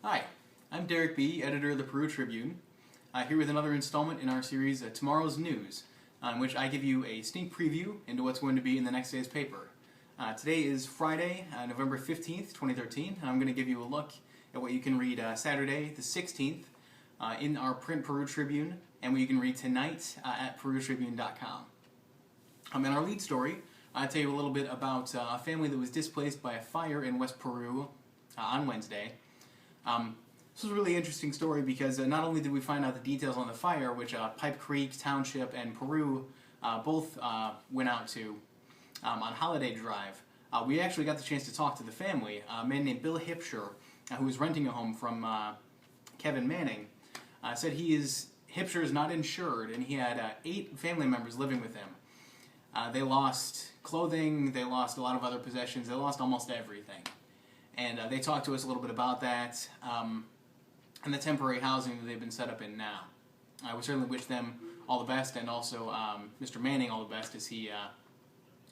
Hi, I'm Derek B., editor of the Peru Tribune, here with another installment in our series, Tomorrow's News, in which I give you a sneak preview into what's going to be in the next day's paper. Today is Friday, November 15th, 2013, and I'm going to give you a look at what you can read Saturday, the 16th, in our print Peru Tribune, and what you can read tonight at perutribune.com. In our lead story, I'll tell you a little bit about a family that was displaced by a fire in West Peru on Wednesday. This was a really interesting story because not only did we find out the details on the fire, which Pipe Creek Township and Peru both went out to on holiday drive, we actually got the chance to talk to the family. A man named Bill Hipsher, who was renting a home from Kevin Manning, said Hipsher is not insured, and he had 8 family members living with him. They lost clothing, they lost a lot of other possessions, they lost almost everything. And they talked to us a little bit about that and the temporary housing that they've been set up in now. We certainly wish them all the best, and also Mr. Manning all the best as he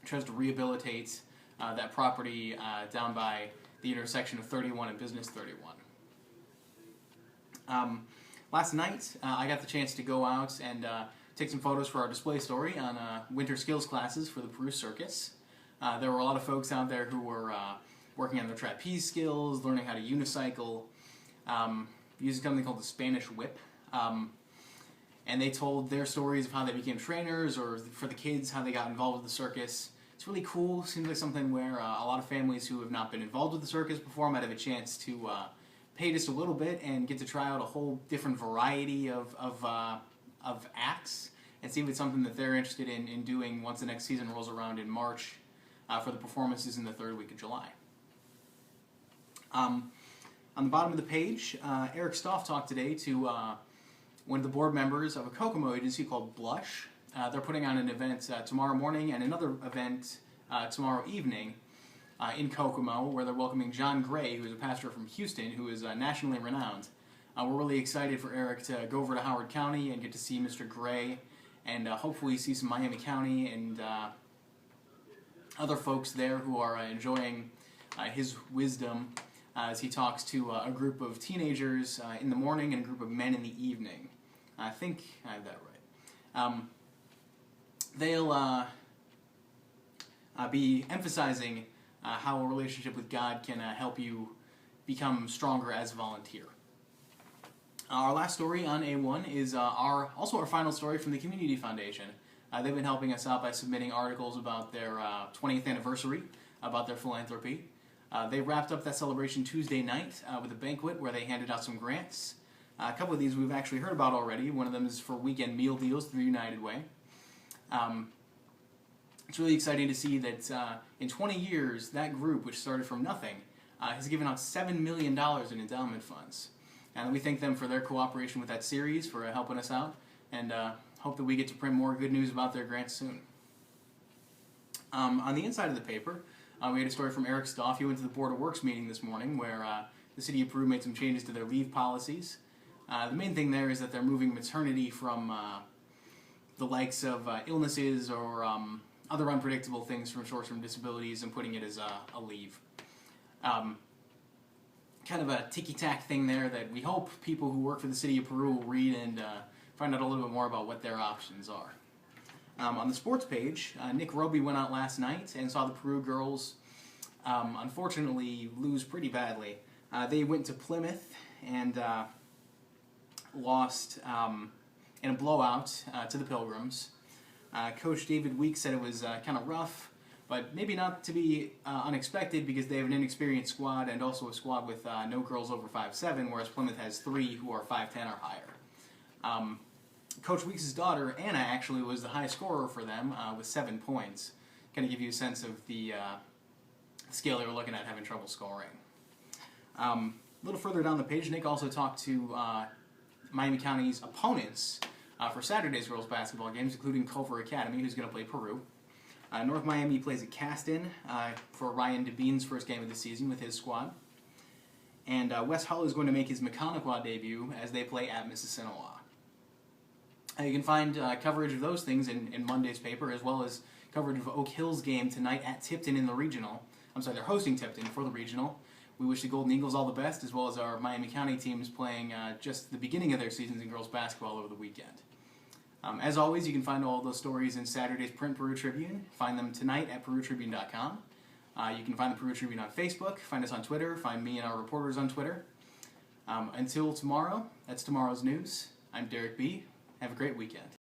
tries to rehabilitate that property down by the intersection of 31 and Business 31. Last night, I got the chance to go out and take some photos for our display story on winter skills classes for the Peru Circus. There were a lot of folks out there who were working on their trapeze skills, learning how to unicycle, using something called the Spanish whip. And they told their stories of how they became trainers, or for the kids, how they got involved with the circus. It's really cool. Seems like something where a lot of families who have not been involved with the circus before might have a chance to pay just a little bit and get to try out a whole different variety of acts and see if it's something that they're interested in doing once the next season rolls around in March for the performances in the third week of July. On the bottom of the page, Eric Stoff talked today to one of the board members of a Kokomo agency called Blush. They're putting on an event tomorrow morning and another event tomorrow evening in Kokomo, where they're welcoming John Gray, who is a pastor from Houston, who is nationally renowned. We're really excited for Eric to go over to Howard County and get to see Mr. Gray, and hopefully see some Miami County and other folks there who are enjoying his wisdom as he talks to a group of teenagers in the morning and a group of men in the evening. I think I have that right. They'll be emphasizing how a relationship with God can help you become stronger as a volunteer. Our last story on A1 is also our final story from the Community Foundation. They've been helping us out by submitting articles about their 20th anniversary, about their philanthropy. They wrapped up that celebration Tuesday night with a banquet where they handed out some grants. A couple of these we've actually heard about already. One of them is for weekend meal deals through United Way. It's really exciting to see that in 20 years, that group, which started from nothing, has given out $7 million in endowment funds. And we thank them for their cooperation with that series, for helping us out, and hope that we get to print more good news about their grants soon. On the inside of the paper, we had a story from Eric Stoff. He went to the Board of Works meeting this morning where the City of Peru made some changes to their leave policies. The main thing there is that they're moving maternity from the likes of illnesses or other unpredictable things from short-term disabilities and putting it as a leave. Kind of a ticky-tack thing there that we hope people who work for the City of Peru will read and find out a little bit more about what their options are. On the sports page, Nick Roby went out last night and saw the Peru girls unfortunately lose pretty badly. They went to Plymouth and lost in a blowout to the Pilgrims. Coach David Weeks said it was kind of rough, but maybe not to be unexpected because they have an inexperienced squad and also a squad with no girls over 5'7", whereas Plymouth has 3 who are 5'10" or higher. Coach Weeks' daughter, Anna, actually was the high scorer for them with 7 points. Kind of give you a sense of the scale they were looking at having trouble scoring. A little further down the page, Nick also talked to Miami County's opponents for Saturday's girls basketball games, including Culver Academy, who's going to play Peru. North Miami plays at Caston for Ryan DeBean's first game of the season with his squad. And West Hull is going to make his Mechaniqua debut as they play at Mississinewa. You can find coverage of those things in Monday's paper, as well as coverage of Oak Hill's game tonight at Tipton in the regional they're hosting Tipton for the regional. We wish the Golden Eagles all the best, as well as our Miami County teams playing just the beginning of their seasons in girls basketball over the weekend. As always, you can find all those stories in Saturday's print Peru Tribune. Find them tonight at PeruTribune.com. You can find the Peru Tribune on Facebook, find us on Twitter, find me and our reporters on Twitter. Until tomorrow, that's tomorrow's news. I'm Derek B. Have a great weekend.